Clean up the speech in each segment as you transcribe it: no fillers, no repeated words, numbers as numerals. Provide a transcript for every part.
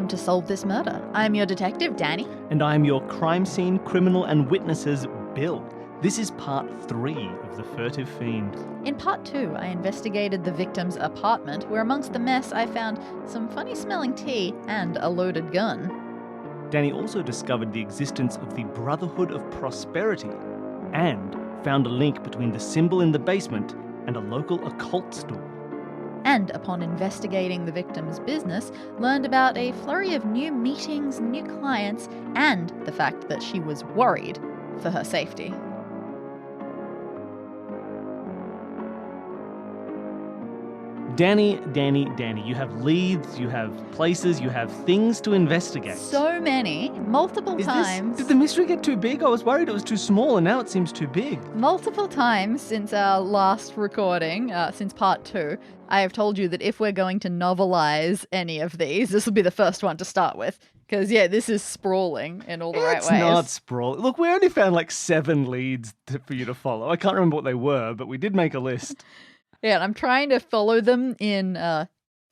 welcome to Solve This Murder. I'm your detective, Dani. And I'm your crime scene criminal and witnesses, Bill. This is part 3 of the Furtive Fiend. In part 2, I investigated the victim's apartment, where amongst the mess I found some funny-smelling tea and a loaded gun. Dani also discovered the existence of the Brotherhood of Prosperity and found a link between the symbol in the basement and a local occult store. And upon investigating the victim's business, learned about a flurry of new meetings, new clients, and the fact that she was worried for her safety. Dani, you have leads, you have places, you have things to investigate. So many, multiple times. Did the mystery get too big? I was worried it was too small and now it seems too big. Multiple times since our last recording, since part 2, I have told you that if we're going to novelize any of these, this will be the first one to start with. Because, yeah, this is sprawling in all the right ways. It's not sprawling. Look, we only found like 7 leads for you to follow. I can't remember what they were, but we did make a list. Yeah, and I'm trying to follow them in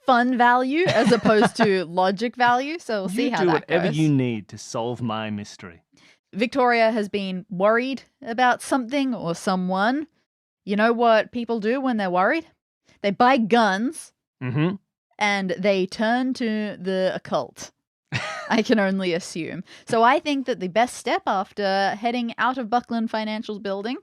fun value as opposed to logic value, so we'll see how that goes. You do whatever you need to solve my mystery. Victoria has been worried about something or someone. You know what people do when they're worried? They buy guns and they turn to the occult. I can only assume. So I think that the best step after heading out of Buckland Financial's building,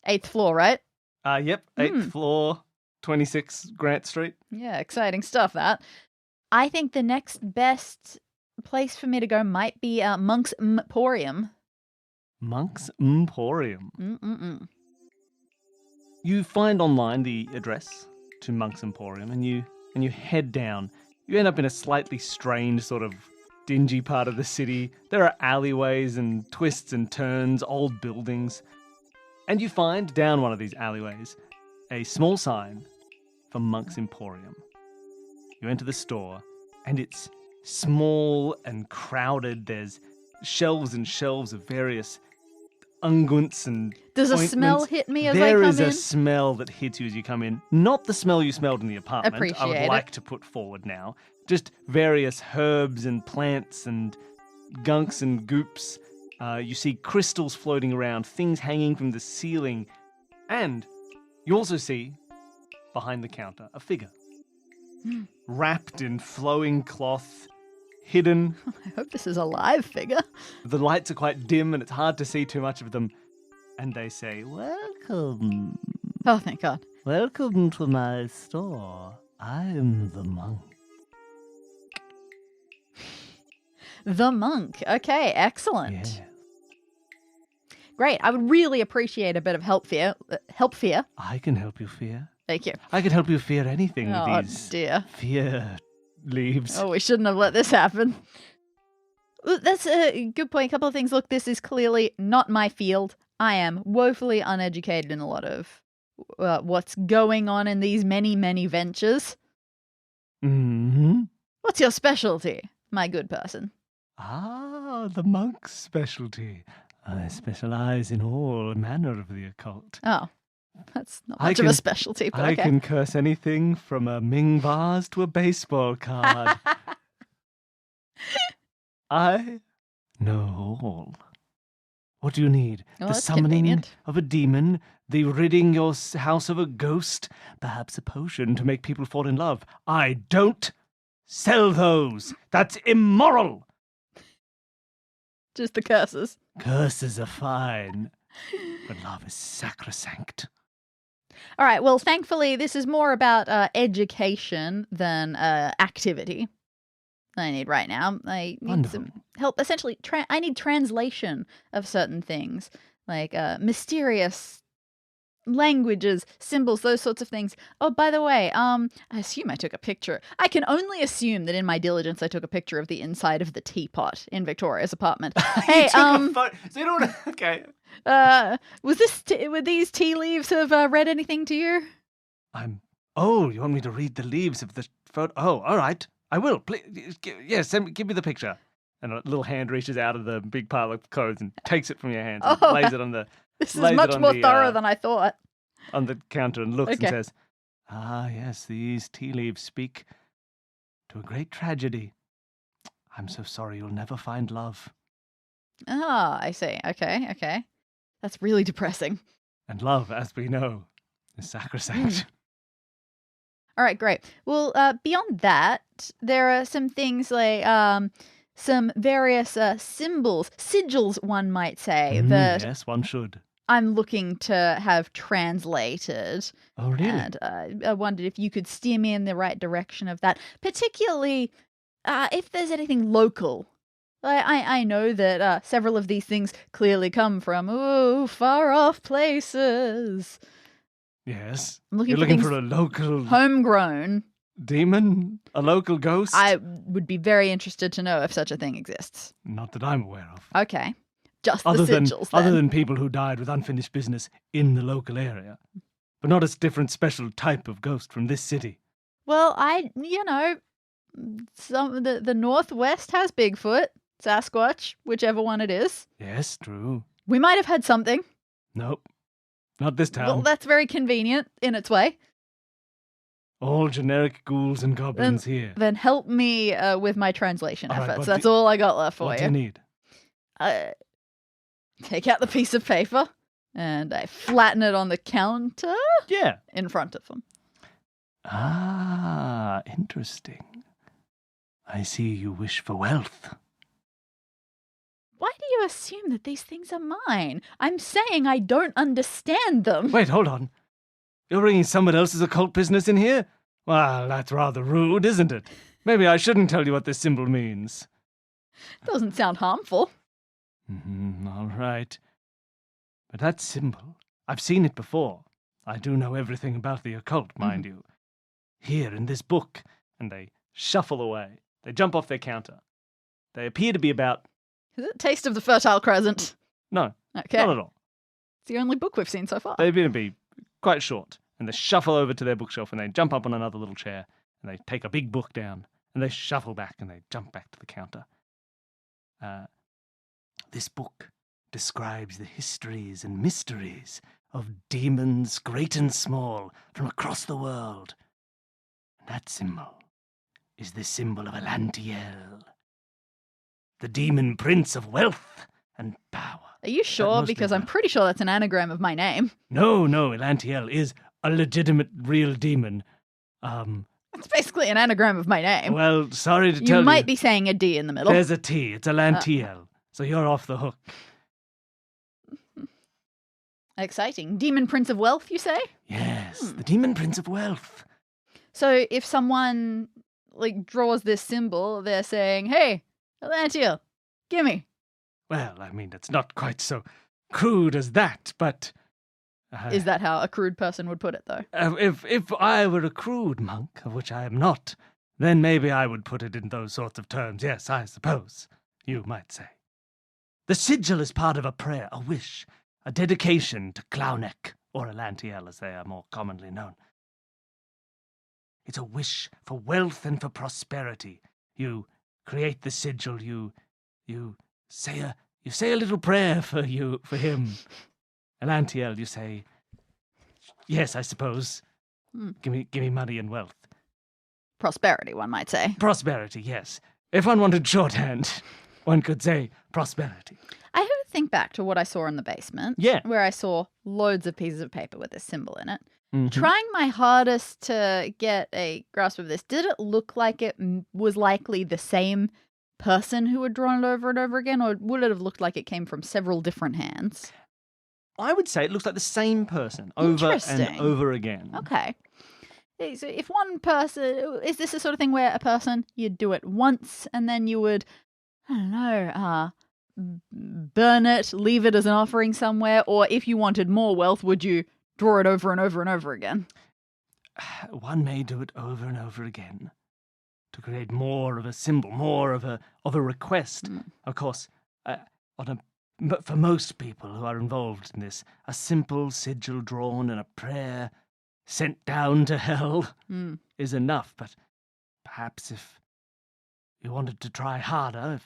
8th floor, right? Yep, 8th floor, 26 Grant Street. Yeah, exciting stuff, that. I think the next best place for me to go might be Monk's Emporium. Monk's Emporium? You find online the address to Monk's Emporium and you head down. You end up in a slightly strange sort of dingy part of the city. There are alleyways and twists and turns, old buildings. And you find, down one of these alleyways, a small sign for Monk's Emporium. You enter the store, and it's small and crowded. There's shelves and shelves of various unguents and Does a ointments. smell hit me as I come There in? is a smell that hits you as you come in. Not the smell you smelled in the apartment. Appreciate I would like to put forward now. Just various herbs and plants and gunks and goops. You see crystals floating around, things hanging from the ceiling, and you also see, behind the counter, a figure. Wrapped in flowing cloth, hidden. I hope this is a live figure. The lights are quite dim and it's hard to see too much of them. And they say, "Welcome. Oh, thank God. Welcome to my store. I'm the monk." The monk. Okay, excellent. Yes. Great. I would really appreciate a bit of help fear. I can help you fear. Thank you. I can help you fear anything Oh, with these dear. fear leaves. Oh, we shouldn't have let this happen. That's a good point. A couple of things. Look, this is clearly not my field. I am woefully uneducated in a lot of what's going on in these many, many ventures. What's your specialty, my good person? Ah, the monk's specialty. I specialize in all manner of the occult. Oh, that's not much of a specialty, but I okay. can curse anything from a Ming vase to a baseball card. I know all. What do you need? Oh, The that's summoning convenient. of a demon, the ridding your house of a ghost, perhaps a potion to make people fall in love. I don't sell those. That's immoral. Just the curses. Curses are fine, but love is sacrosanct. All right, well, thankfully, this is more about education than activity I need right now. I need Wonderful. some help. Essentially, I need translation of certain things, like mysterious languages, symbols, those sorts of things. Oh, by the way, I assume I took a picture. I can only assume that in my diligence I took a picture of the inside of the teapot in Victoria's apartment. Hey, So you don't. Okay. would these tea leaves have read anything to you? Oh, you want me to read the leaves of the photo? Oh, all right. I will. Please, yes, give me the picture. And a little hand reaches out of the big pile of clothes and takes it from your hands and lays it on the. This is much more thorough than I thought. On the counter and looks Okay. and says, "Ah, yes, these tea leaves speak to a great tragedy. I'm so sorry you'll never find love. Ah, I see. Okay. That's really depressing. And love, as we know, is sacrosanct. All right, great. Well, beyond that, there are some things like some various symbols, sigils, one might say, that Yes, one should. I'm looking to have translated. Oh, really? And I wondered if you could steer me in the right direction of that, particularly if there's anything local. I know that several of these things clearly come from far-off places. Yes. I'm You're looking for a local homegrown demon? A local ghost? I would be very interested to know if such a thing exists. Not that I'm aware of. Okay. Just the sigils, then. Other than people who died with unfinished business in the local area. But not a different special type of ghost from this city. Well, the Northwest has Bigfoot, Sasquatch, whichever one it is. Yes, true. We might have had something. Nope. Not this town. Well, that's very convenient in its way. All generic ghouls and goblins here. Then help me with my translation All right, efforts. That's all I got left for what you. do you need? Take out the piece of paper and I flatten it on the counter. Yeah. In front of them. Ah, interesting. I see you wish for wealth. Why do you assume that these things are mine? I'm saying I don't understand them. Wait, hold on. You're bringing someone else's occult business in here? Well, that's rather rude, isn't it? Maybe I shouldn't tell you what this symbol means. Doesn't sound harmful. All right. But that symbol, I've seen it before. I do know everything about the occult, mind you. Here in this book. And they shuffle away. They jump off their counter. They appear to be about... Is it Taste of the Fertile Crescent? No, okay. Not at all. It's the only book we've seen so far. They appear to be quite short. And they shuffle over to their bookshelf and they jump up on another little chair. And they take a big book down. And they shuffle back and they jump back to the counter. This book describes the histories and mysteries of demons great and small from across the world. And that symbol is the symbol of Elantiel, the demon prince of wealth and power. Are you sure? Because I'm pretty sure that's an anagram of my name. No, Elantiel is a legitimate real demon. It's basically an anagram of my name. Well, sorry to tell you. You might be saying a D in the middle. There's a T. It's Elantiel. So you're off the hook. Exciting. Demon Prince of Wealth, you say? Yes, the Demon Prince of Wealth. So if someone draws this symbol, they're saying, "Hey, Elantiel, gimme." Well, I mean, it's not quite so crude as that, but... Is that how a crude person would put it, though? If I were a crude monk, of which I am not, then maybe I would put it in those sorts of terms. Yes, I suppose, you might say. The sigil is part of a prayer, a wish, a dedication to Clowneck, or Elantiel as they are more commonly known. It's a wish for wealth and for prosperity. You create the sigil, you say a little prayer for him. Elantiel, you say, yes, I suppose. Give me money and wealth. Prosperity, one might say. Prosperity, yes. If one wanted shorthand, one could say prosperity. I have to think back to what I saw in the basement. Yeah. Where I saw loads of pieces of paper with this symbol in it. Mm-hmm. Trying my hardest to get a grasp of this, did it look like it was likely the same person who had drawn it over and over again, or would it have looked like it came from several different hands? I would say it looks like the same person over and over again. Okay. So if one person, is this the sort of thing where a person, you'd do it once and then you would, I don't know, burn it, leave it as an offering somewhere, or if you wanted more wealth, would you draw it over and over and over again? One may do it over and over again to create more of a symbol, more of a request. Of course, but for most people who are involved in this, a simple sigil drawn in a prayer sent down to hell is enough. But perhaps if you wanted to try harder,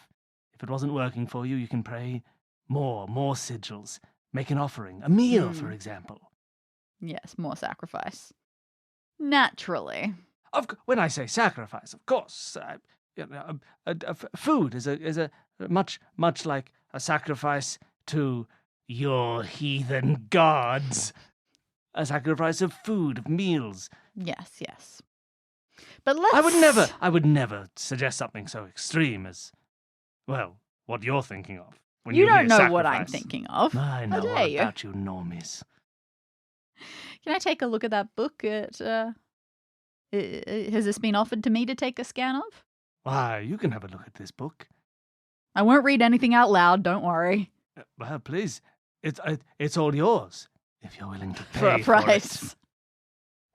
if it wasn't working for you, you can pray more sigils, make an offering, a meal, for example. Yes, more sacrifice. Naturally. When I say sacrifice, of course, food is a much like a sacrifice to your heathen gods. A sacrifice of food, of meals. Yes. But let's... I would never suggest something so extreme as, well, what you're thinking of. When you don't hear know sacrifice. what I'm thinking of. I know How all dare you? about you normies. Can I take a look at that book? Has this been offered to me to take a scan of? Why, you can have a look at this book. I won't read anything out loud, don't worry. Well, please, it's all yours, if you're willing to pay For a price.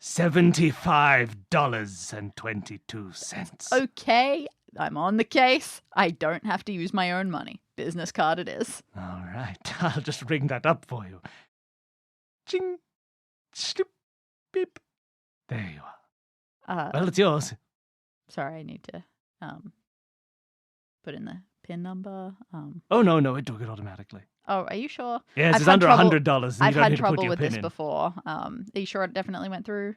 $75.22. Okay, I'm on the case. I don't have to use my own money. Business card it is. All right, I'll just ring that up for you. Ching, snip, beep. There you are. Well, it's yours. Sorry, I need to put in the PIN number. Oh, no, it took it automatically. Oh, are you sure? Yes, it's under $100. I've had trouble with this before. Are you sure it definitely went through?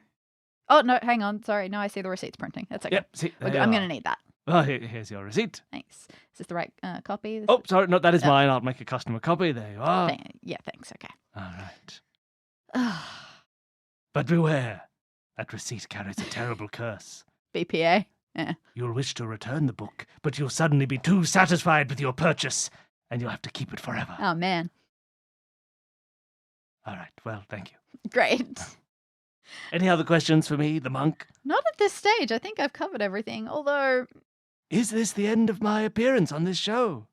Oh, no, hang on. Sorry. No, I see the receipt's printing. That's okay. Yep, see, I'm going to need that. Well, here's your receipt. Thanks. Is this the right copy? Oh, sorry. No, that is mine. I'll make a customer copy. There you are. Thanks. Okay. All right. But beware. That receipt carries a terrible curse. BPA? Yeah. You'll wish to return the book, but you'll suddenly be too satisfied with your purchase, and you'll have to keep it forever. Oh, man. All right. Well, thank you. Great. Any other questions for me, the monk? Not at this stage. I think I've covered everything, although... Is this the end of my appearance on this show?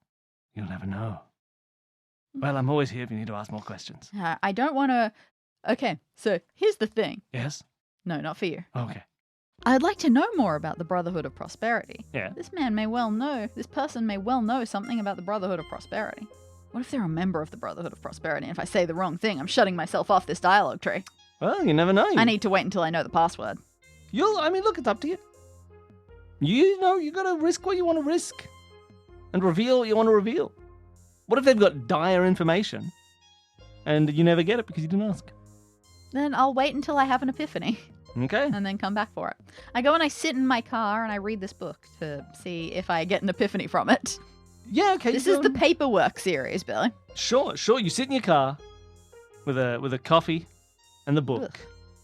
You'll never know. Well, I'm always here if you need to ask more questions. I don't want to... Okay, so here's the thing. Yes? No, not for you. Okay. I'd like to know more about the Brotherhood of Prosperity. Yeah. This person may well know something about the Brotherhood of Prosperity. What if they're a member of the Brotherhood of Prosperity, and if I say the wrong thing, I'm shutting myself off this dialogue tree? Well, you never know. I need to wait until I know the password. Look, it's up to you. You know, you gotta risk what you want to risk. And reveal what you want to reveal. What if they've got dire information, and you never get it because you didn't ask? Then I'll wait until I have an epiphany. Okay. And then come back for it. I go and I sit in my car and I read this book to see if I get an epiphany from it. Yeah, okay. This is the paperwork series, Billy. Sure. You sit in your car with a coffee and the book.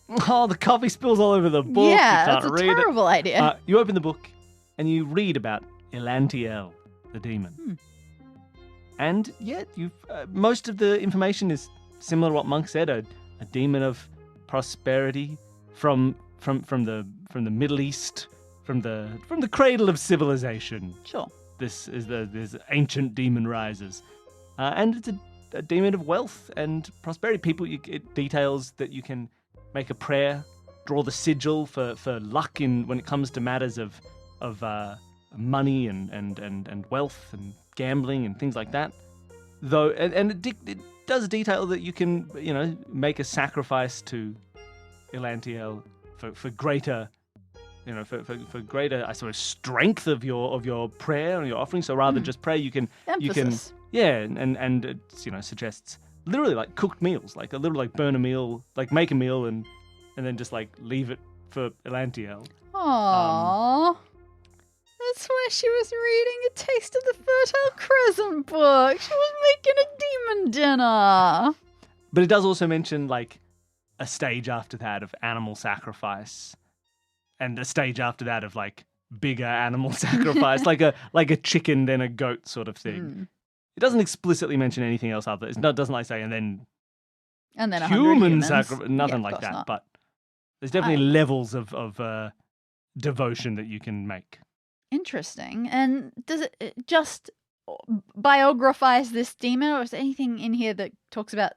Ugh. Oh, the coffee spills all over the book. Yeah, you can't that's a read terrible idea. You open the book and you read about Elantiel, the demon. And yet, most of the information is similar to what Monk said: a demon of prosperity from the Middle East, from the cradle of civilization. Sure. This ancient demon rises, and it's a demon of wealth and prosperity. It details that you can make a prayer, draw the sigil for luck when it comes to matters of money and wealth and gambling and things like that. Though, and it does detail that you can make a sacrifice to Elantiel for greater. For greater, I suppose, strength of your prayer and your offering. So rather than just pray, you can Emphasis. and it suggests literally like cooked meals, like burn a meal, like make a meal and then just like leave it for Elantiel. Aww. That's why she was reading A Taste of the Fertile Crescent book. She was making a demon dinner. But it does also mention like a stage after that of animal sacrifice. And a stage after that of like bigger animal sacrifice, like a chicken then a goat sort of thing. It doesn't explicitly mention anything else other. It doesn't like say and then human sacrifice, nothing like that. Not. But there's definitely levels of devotion that you can make. Interesting. And does it just biographize this demon, or is there anything in here that talks about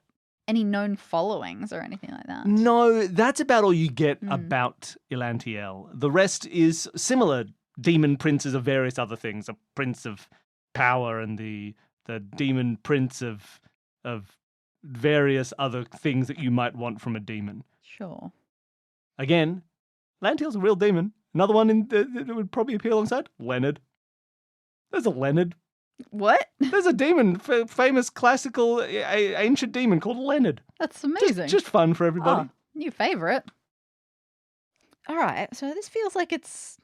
any known followings or anything like that? No, that's about all you get about Elantiel. The rest is similar demon princes of various other things. A prince of power and the demon prince of various other things that you might want from a demon. Sure. Again, Elantiel's a real demon. Another one that would probably appear alongside, Leonard. There's a Leonard. What? There's a demon, famous classical ancient demon called Leonard. That's amazing. Just fun for everybody. Oh, new favourite. All right, so this feels like it's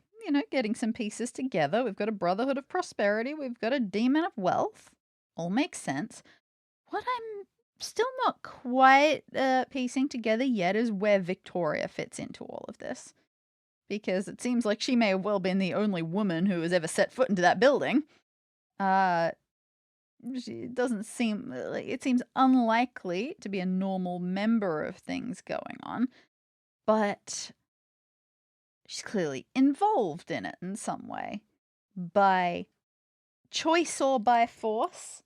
getting some pieces together. We've got a Brotherhood of Prosperity. We've got a Demon of Wealth. All makes sense. What I'm still not quite piecing together yet is where Victoria fits into all of this. Because it seems like she may have well been the only woman who has ever set foot into that building. She doesn't seem... It seems unlikely to be a normal member of things going on. But she's clearly involved in it in some way. By choice or by force.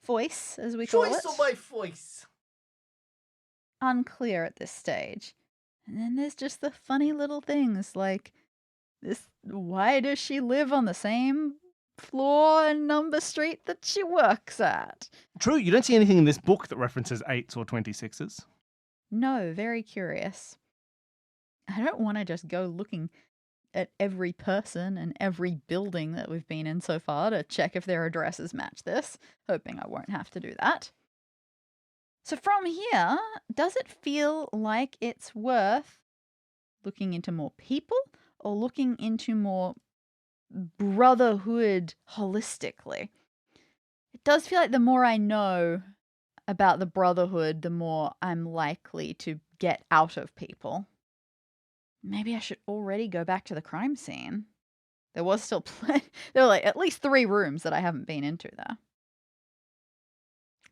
Voice, as we call it. Choice or by voice? Unclear at this stage. And then there's just the funny little things like this. Why does she live on the same floor and number street that she works at? True, you don't see anything in this book that references 8s or 26s. No, very curious. I don't want to just go looking at every person and every building that we've been in so far to check if their addresses match this, hoping I won't have to do that. So from here, does it feel like it's worth looking into more people or looking into more brotherhood holistically? It does feel like the more I know about the brotherhood, the more I'm likely to get out of people. Maybe I should already go back to the crime scene. There was still there were like at least 3 rooms that I haven't been into there.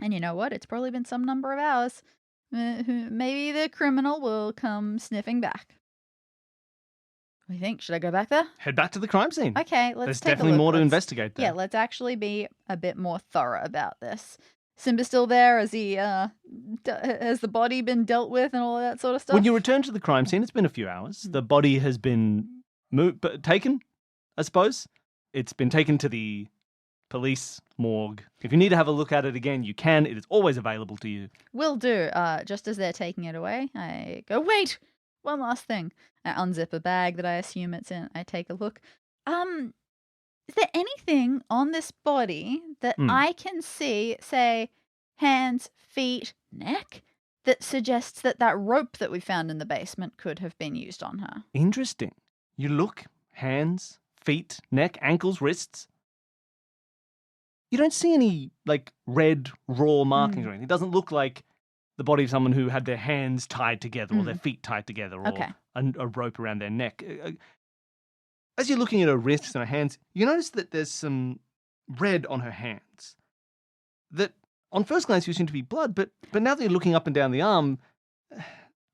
And you know what? It's probably been some number of hours. Maybe the criminal will come sniffing back. What do you think? Should I go back there? Head back to the crime scene. Okay, let's There's take a definitely look. more to investigate there. Yeah, let's actually be a bit more thorough about this. Simba's still there? Has the body been dealt with and all of that sort of stuff? When you return to the crime scene, it's been a few hours. The body has been taken, I suppose. It's been taken to the police morgue. If you need to have a look at it again, you can. It is always available to you. Will do. Just as they're taking it away, I go, wait! One last thing. I unzip a bag that I assume it's in. I take a look. Is there anything on this body that I can see, say, hands, feet, neck, that suggests that rope that we found in the basement could have been used on her? Interesting. You look, hands, feet, neck, ankles, wrists. You don't see any, like, red, raw markings or anything. It doesn't look like the body of someone who had their hands tied together or their feet tied together or a rope around their neck. As you're looking at her wrists and her hands, you notice that there's some red on her hands. That, on first glance, you seem to be blood, but now that you're looking up and down the arm,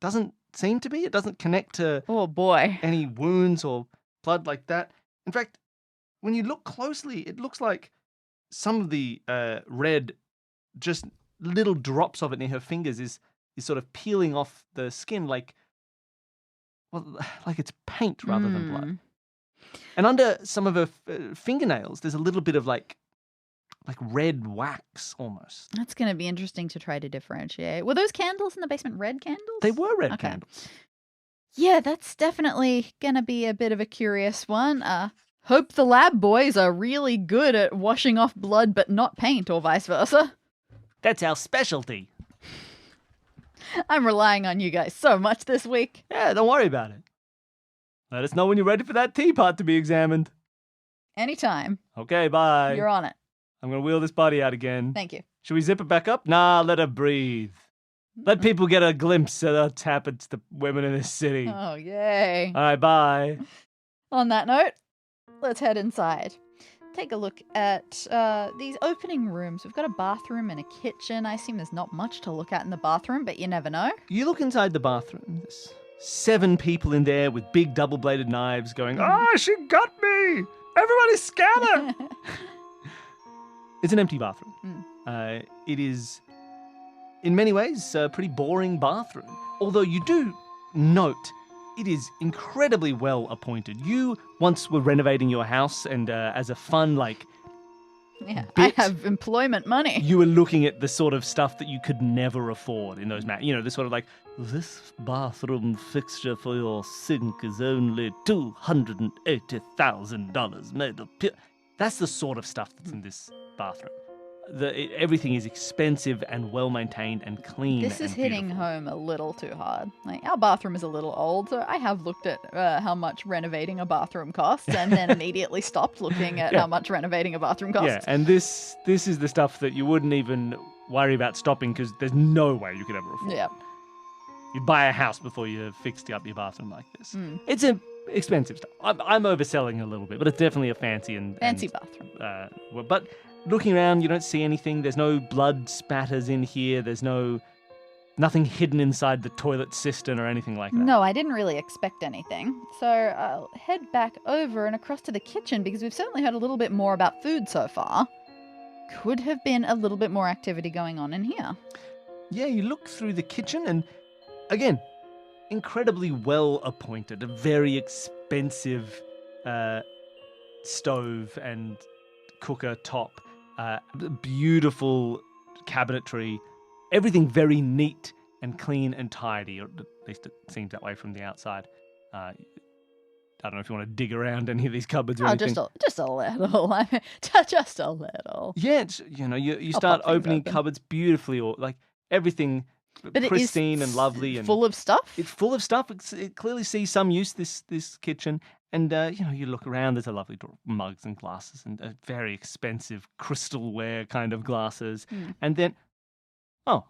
doesn't seem to be. It doesn't connect to any wounds or blood like that. In fact, when you look closely, it looks like some of the red, just little drops of it near her fingers is sort of peeling off the skin like it's paint rather than blood. And under some of her fingernails, there's a little bit of like red wax almost. That's going to be interesting to try to differentiate. Were those candles in the basement red candles? They were red candles. Yeah, that's definitely going to be a bit of a curious one. Hope the lab boys are really good at washing off blood but not paint, or vice versa. That's our specialty. I'm relying on you guys so much this week. Yeah, don't worry about it. Let us know when you're ready for that teapot to be examined. Anytime. Okay, bye. You're on it. I'm going to wheel this body out again. Thank you. Should we zip it back up? Nah, let her breathe. Let people get a glimpse of what's happened to the women in this city. Oh, yay. All right, bye. On that note, let's head inside. Take a look at these opening rooms. We've got a bathroom and a kitchen. I assume there's not much to look at in the bathroom, but you never know. You look inside the bathroom. There's 7 people in there with big double-bladed knives going, she got me! Everybody scatter! It's an empty bathroom. It is, in many ways, a pretty boring bathroom. Although you do note it is incredibly well appointed. You once were renovating your house and as a fun, I have employment money. You were looking at the sort of stuff that you could never afford in those the sort of this bathroom fixture for your sink is only $280,000 made of pure. That's the sort of stuff that's in this bathroom. Everything is expensive and well-maintained and clean. This is and hitting beautiful. home a little too hard. Like, our bathroom is a little old, so I have looked at how much renovating a bathroom costs and then immediately stopped looking at how much renovating a bathroom costs. Yeah, and this is the stuff that you wouldn't even worry about stopping because there's no way you could ever afford. Yeah. You'd buy a house before you fixed up your bathroom like this. It's expensive stuff. I'm overselling a little bit, but it's definitely a fancy bathroom. But looking around, you don't see anything. There's no blood spatters in here. There's nothing hidden inside the toilet cistern or anything like that. No, I didn't really expect anything. So I'll head back over and across to the kitchen because we've certainly heard a little bit more about food so far. Could have been a little bit more activity going on in here. Yeah, you look through the kitchen and, again, incredibly well appointed. A very expensive stove and cooker top. Beautiful cabinetry. Everything very neat and clean and tidy, or at least it seems that way from the outside. I don't know if you want to dig around any of these cupboards or anything. Just a little. I mean, just a little. Yeah, it's, you start opening cupboards beautifully, or like everything pristine and lovely and full of stuff. It's full of stuff. It clearly sees some use, this kitchen. And, you look around, there's a lovely drawer of mugs and glasses and very expensive crystalware kind of glasses. And then, one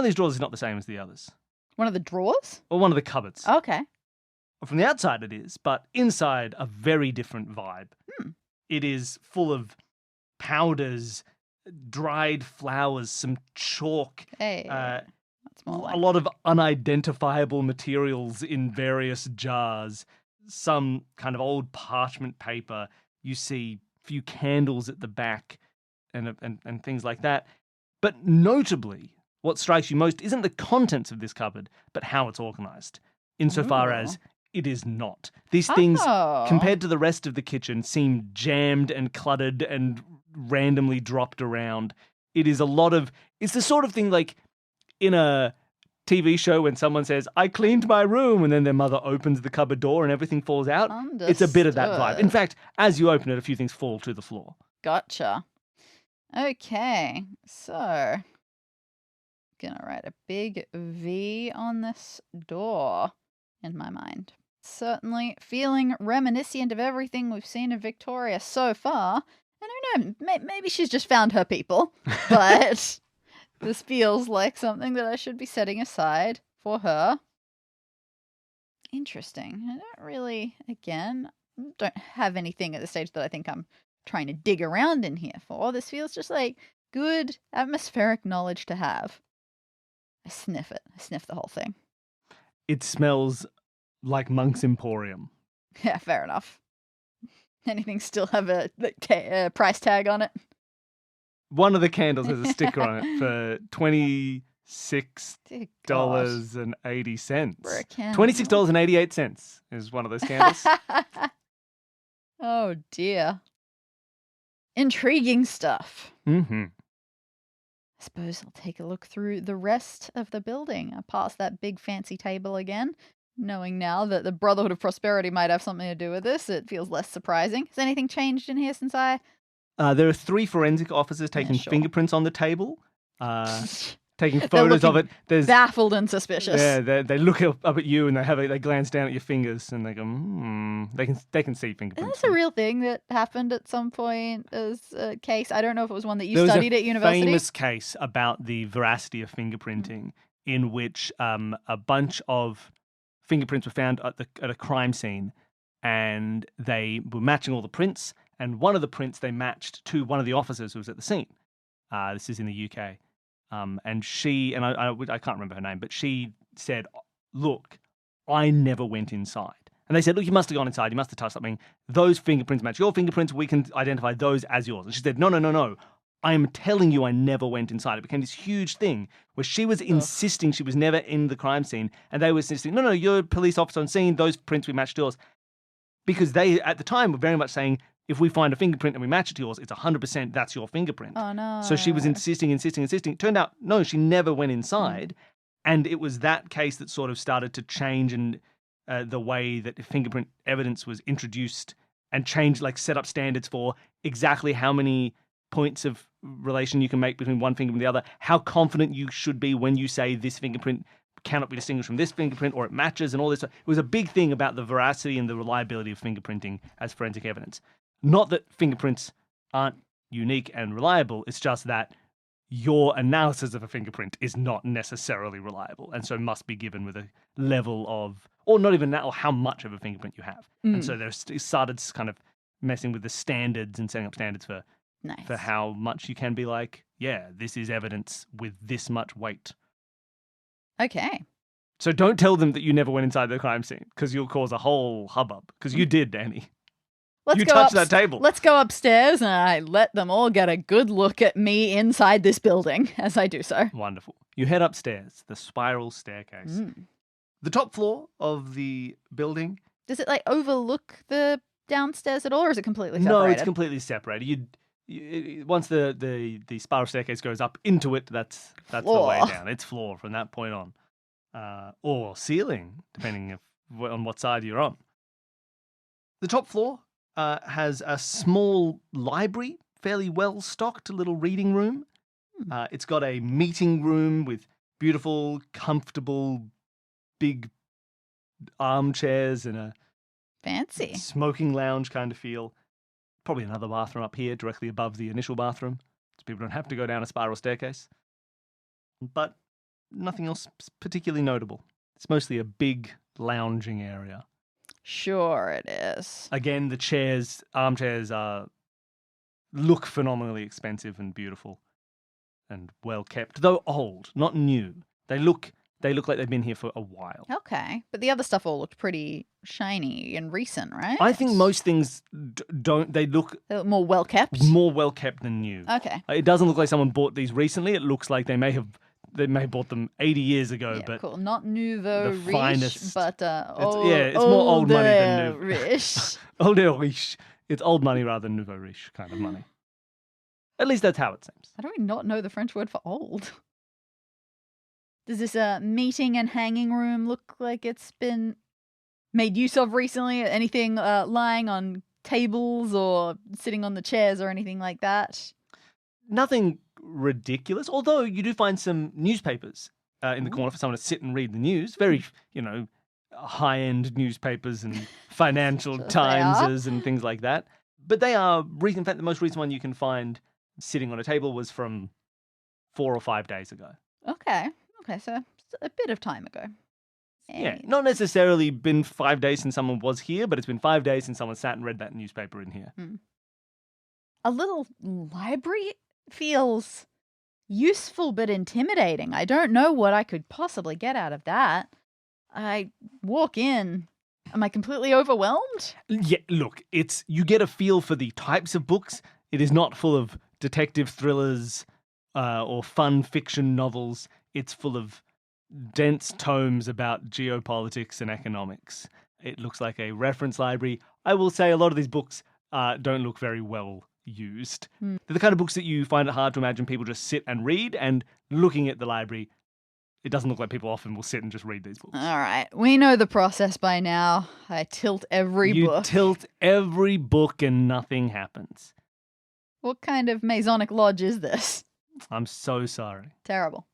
of these drawers is not the same as the others. One of the drawers? Or one of the cupboards. Okay. From the outside it is, but inside a very different vibe. It is full of powders, dried flowers, some chalk. Hey. A lot of unidentifiable materials in various jars, some kind of old parchment paper. You see a few candles at the back and things like that. But notably, what strikes you most isn't the contents of this cupboard, but how it's organized, insofar as it is not. These things, compared to the rest of the kitchen, seem jammed and cluttered and randomly dropped around. It's the sort of thing like in a TV show when someone says, I cleaned my room, and then their mother opens the cupboard door and everything falls out. Understood. It's a bit of that vibe. In fact, as you open it, a few things fall to the floor. Gotcha. Okay, so gonna write a big V on this door in my mind. Certainly feeling reminiscent of everything we've seen of Victoria so far. I don't know, maybe she's just found her people, but this feels like something that I should be setting aside for her. Interesting. I don't have anything at the stage that I think I'm trying to dig around in here for. This feels just like good atmospheric knowledge to have. I sniff it. I sniff the whole thing. It smells like Monk's Emporium. Yeah, fair enough. Anything still have a price tag on it? One of the candles has a sticker on it for $26.80. For a candle. $26.88 is one of those candles. Oh dear. Intriguing stuff. Mm-hmm. I suppose I'll take a look through the rest of the building. I pass that big fancy table again. Knowing now that the Brotherhood of Prosperity might have something to do with this, it feels less surprising. Has anything changed in here since I... There are 3 forensic officers taking fingerprints on the table, taking photos of it. There's baffled and suspicious. Yeah, they look up at you and they glance down at your fingers and they go, They can see fingerprints. Is this a real thing that happened at some point as a case? I don't know if it was one that you studied at university. There was a famous case about the veracity of fingerprinting in which a bunch of fingerprints were found at a crime scene, and they were matching all the prints, and one of the prints they matched to one of the officers who was at the scene. This is in the UK. And she, and I can't remember her name, but she said, look, I never went inside. And they said, look, you must have gone inside. You must have touched something. Those fingerprints match your fingerprints. We can identify those as yours. And she said, no. I am telling you I never went inside. It became this huge thing where she was insisting she was never in the crime scene. And they were insisting, no, you're a police officer on scene. Those prints we matched yours. Because they, at the time, were very much saying, if we find a fingerprint and we match it to yours, it's 100% that's your fingerprint. Oh, no. So she was insisting. It turned out, no, she never went inside. And it was that case that sort of started to change and the way that fingerprint evidence was introduced and changed, like set up standards for exactly how many points of relation you can make between one fingerprint and the other, how confident you should be when you say this fingerprint cannot be distinguished from this fingerprint or it matches and all this. It was a big thing about the veracity and the reliability of fingerprinting as forensic evidence. Not that fingerprints aren't unique and reliable, it's just that your analysis of a fingerprint is not necessarily reliable and so must be given with a level of, or not even that, or how much of a fingerprint you have. And so they started kind of messing with the standards and setting up standards for how much you can be like, yeah, this is evidence with this much weight. Okay. So don't tell them that you never went inside the crime scene because you'll cause a whole hubbub. Because you did, Dani. You touched that table. Let's go upstairs and I let them all get a good look at me inside this building as I do so. Wonderful. You head upstairs, the spiral staircase. The top floor of the building. Does it like overlook the downstairs at all, or is it completely separated? No, it's completely separated. Once the spiral staircase goes up into it, that's the way down. It's floor from that point on, or ceiling, depending on what side you're on. The top floor has a small library, fairly well stocked, little reading room. It's got a meeting room with beautiful, comfortable, big armchairs and a fancy smoking lounge kind of feel. Probably another bathroom up here, directly above the initial bathroom, so people don't have to go down a spiral staircase. But nothing else particularly notable. It's mostly a big lounging area. Sure it is. Again, the armchairs look phenomenally expensive and beautiful and well kept, though old, not new. They look like they've been here for a while. Okay, but the other stuff all looked pretty shiny and recent, right? I think most things don't. They look more well kept. More well kept than new. Okay. It doesn't look like someone bought these recently. It looks like they may have bought them 80 years ago. Yeah, but cool. Not nouveau riche, finest, but it's more old money than nouveau riche. Older riche. It's old money rather than nouveau riche kind of money. At least that's how it seems. I don't not know the French word for old. Does this meeting and hanging room look like it's been made use of recently? Anything lying on tables or sitting on the chairs or anything like that? Nothing ridiculous, although you do find some newspapers in the corner for someone to sit and read the news. Very, high-end newspapers and Financial Timeses and things like that. But they are, in fact, the most recent one you can find sitting on a table was from 4 or 5 days ago. Okay, so a bit of time ago. Yeah, not necessarily been 5 days since someone was here, but it's been 5 days since someone sat and read that newspaper in here. A little library feels useful but intimidating. I don't know what I could possibly get out of that. I walk in. Am I completely overwhelmed? Yeah, look, you get a feel for the types of books. It is not full of detective thrillers or fun fiction novels. It's full of dense tomes about geopolitics and economics. It looks like a reference library. I will say a lot of these books don't look very well used. They're the kind of books that you find it hard to imagine people just sit and read, and looking at the library, it doesn't look like people often will sit and just read these books. All right. We know the process by now. I tilt every book. You tilt every book and nothing happens. What kind of Masonic lodge is this? I'm so sorry. Terrible.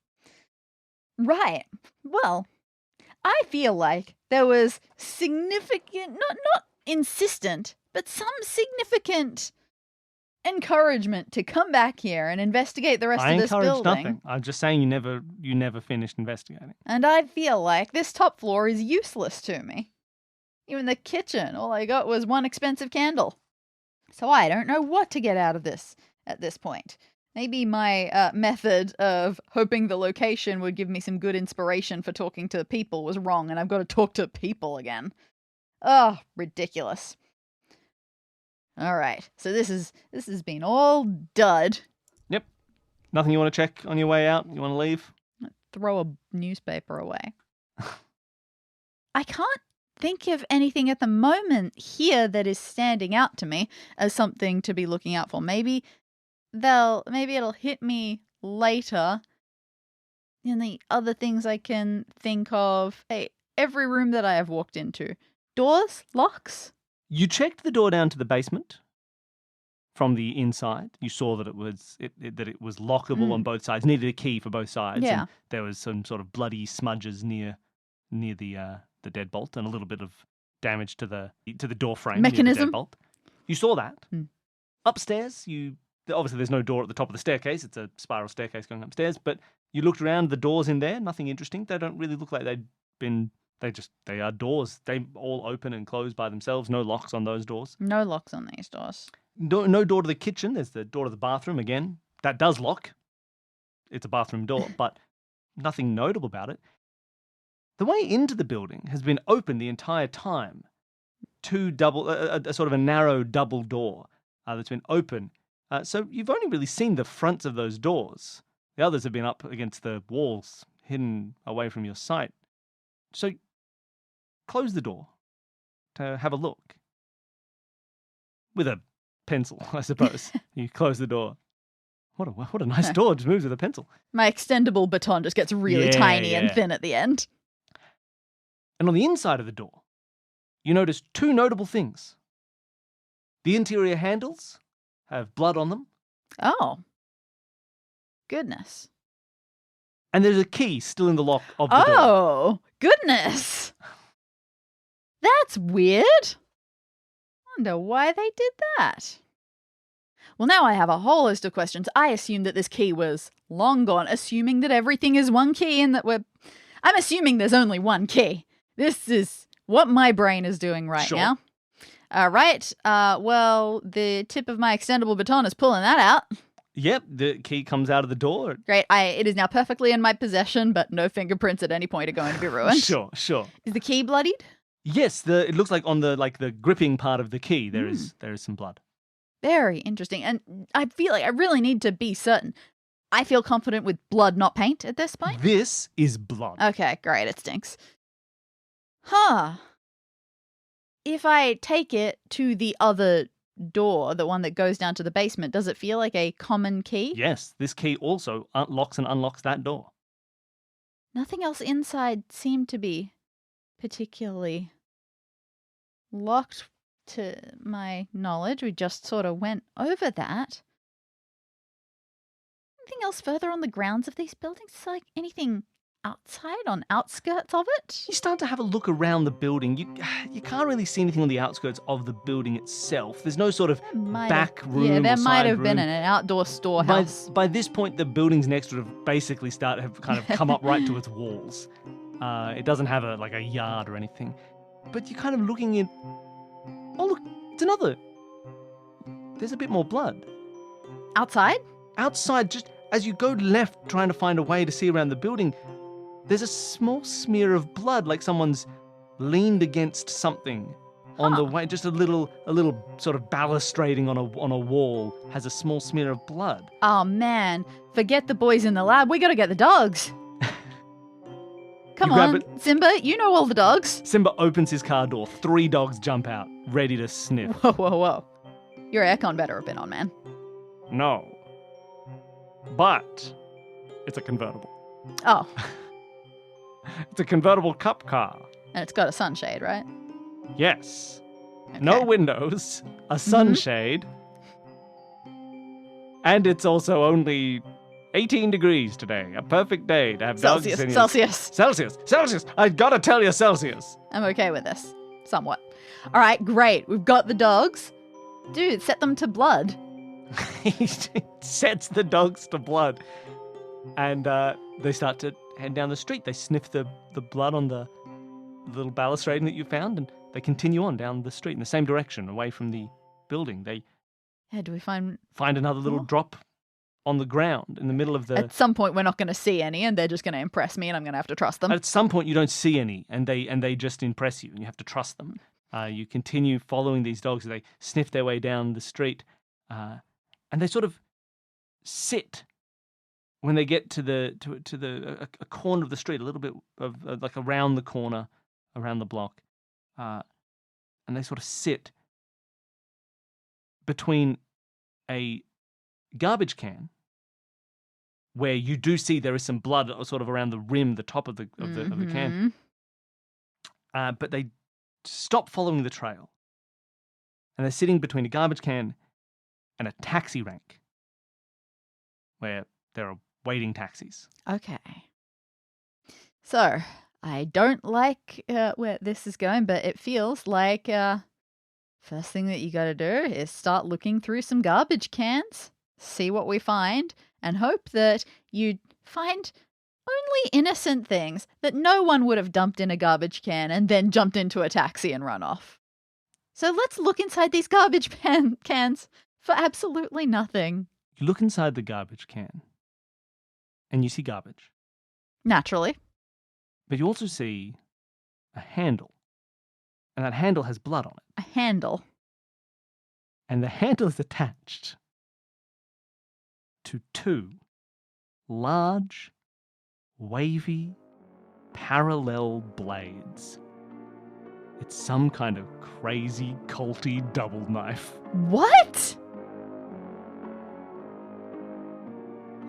Right. Well, I feel like there was significant, not insistent, but some significant encouragement to come back here and investigate the rest of this building. I encourage nothing. I'm just saying you never finished investigating. And I feel like this top floor is useless to me. Even the kitchen, all I got was one expensive candle. So I don't know what to get out of this at this point. Maybe my method of hoping the location would give me some good inspiration for talking to people was wrong, and I've got to talk to people again. Oh, ridiculous. All right, so this has been all dud. Yep. Nothing you want to check on your way out? You want to leave? Throw a newspaper away. I can't think of anything at the moment here that is standing out to me as something to be looking out for. Maybe it'll hit me later in the other things I can think of. Hey, every room that I have walked into. Doors? Locks? You checked the door down to the basement. from the inside. You saw that it was lockable on both sides. Needed a key for both sides. Yeah. And there was some sort of bloody smudges near the deadbolt and a little bit of damage to the door frame near the Mechanism? deadbolt. You saw that. Upstairs, obviously there's no door at the top of the staircase. It's a spiral staircase going upstairs. But you looked around, the doors in there, nothing interesting. They don't really look like they are doors. They all open and close by themselves. No locks on those doors. No locks on these doors. No door to the kitchen. There's the door to the bathroom again. That does lock. It's a bathroom door, but nothing notable about it. The way into the building has been open the entire time. A sort of a narrow double door that's been open. So you've only really seen the fronts of those doors. The others have been up against the walls, hidden away from your sight. So close the door to have a look. With a pencil, I suppose. You close the door. What a nice door. Just moves with a pencil. My extendable baton just gets really tiny and thin at the end. And on the inside of the door, you notice two notable things. The interior handles have blood on them. Oh. Goodness. And there's a key still in the lock of the door. Oh, goodness. That's weird. Wonder why they did that. Well, now I have a whole list of questions. I assumed that this key was long gone, assuming that everything is one key and that I'm assuming there's only one key. This is what my brain is doing right now. All right. Well, the tip of my extendable baton is pulling that out. Yep, the key comes out of the door. Great. It is now perfectly in my possession, but no fingerprints at any point are going to be ruined. Sure. Is the key bloodied? Yes, it looks like on the gripping part of the key there is some blood. Very interesting. And I feel like I really need to be certain. I feel confident with blood, not paint at this point. This is blood. Okay, great. It stinks. Huh. If I take it to the other door, the one that goes down to the basement, does it feel like a common key? Yes, this key also locks and unlocks that door. Nothing else inside seemed to be particularly locked to my knowledge. We just sort of went over that. Anything else further on the grounds of these buildings? Like anything outside, on outskirts of it? You start to have a look around the building. You can't really see anything on the outskirts of the building itself. There's no sort of back room. Yeah, there or might side have room. been an outdoor storehouse. By this point, the buildings next to it have basically have kind of come up right to its walls. It doesn't have a yard or anything. But you're kind of looking in. Oh, look, it's another. There's a bit more blood. Outside? Outside, just as you go left trying to find a way to see around the building, there's a small smear of blood, like someone's leaned against something on the way. Just a little sort of balustrading on a wall has a small smear of blood. Oh man, forget the boys in the lab. We gotta get the dogs. Come on, Simba, you know all the dogs. Simba opens his car door. 3 dogs jump out, ready to sniff. Whoa. Your aircon better have been on, man. No. But it's a convertible. Oh. It's a convertible cup car. And it's got a sunshade, right? Yes. Okay. No windows, a sunshade, and it's also only 18 degrees today. A perfect day to have dogs in here. Celsius! I gotta tell you, Celsius! I'm okay with this. Somewhat. All right, great. We've got the dogs. Dude, set them to blood. He sets the dogs to blood. And they start to head down the street. They sniff the blood on the little balustrading that you found, and they continue on down the street in the same direction, away from the building. Do we find another little drop on the ground in the middle of the... At some point, we're not going to see any, and they're just going to impress me, and I'm going to have to trust them. At some point, you don't see any, and they just impress you, and you have to trust them. You continue following these dogs as they sniff their way down the street, and they sort of sit when they get to a corner of the street, a little bit of like around the corner, around the block, and they sort of sit between a garbage can, where you do see there is some blood sort of around the rim, the top of the can, but they stop following the trail, and they're sitting between a garbage can and a taxi rank where there are waiting taxis. Okay. So, I don't like where this is going, but it feels like first thing that you got to do is start looking through some garbage cans, see what we find, and hope that you find only innocent things that no one would have dumped in a garbage can and then jumped into a taxi and run off. So let's look inside these garbage cans for absolutely nothing. You look inside the garbage can and you see garbage. Naturally. But you also see a handle. And that handle has blood on it. A handle. And the handle is attached to 2 large, wavy, parallel blades. It's some kind of crazy, culty double knife. What?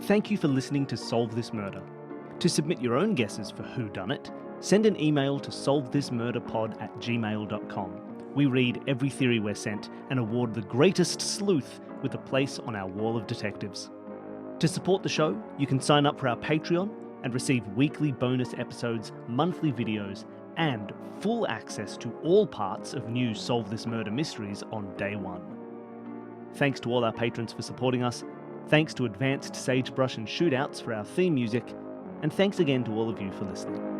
Thank you for listening to Solve This Murder. To submit your own guesses for whodunit, send an email to solvethismurderpod@gmail.com. We read every theory we're sent and award the greatest sleuth with a place on our wall of detectives. To support the show, you can sign up for our Patreon and receive weekly bonus episodes, monthly videos, and full access to all parts of new Solve This Murder mysteries on day one. Thanks to all our patrons for supporting us. Thanks to Advanced Sagebrush and Shootouts for our theme music. And thanks again to all of you for listening.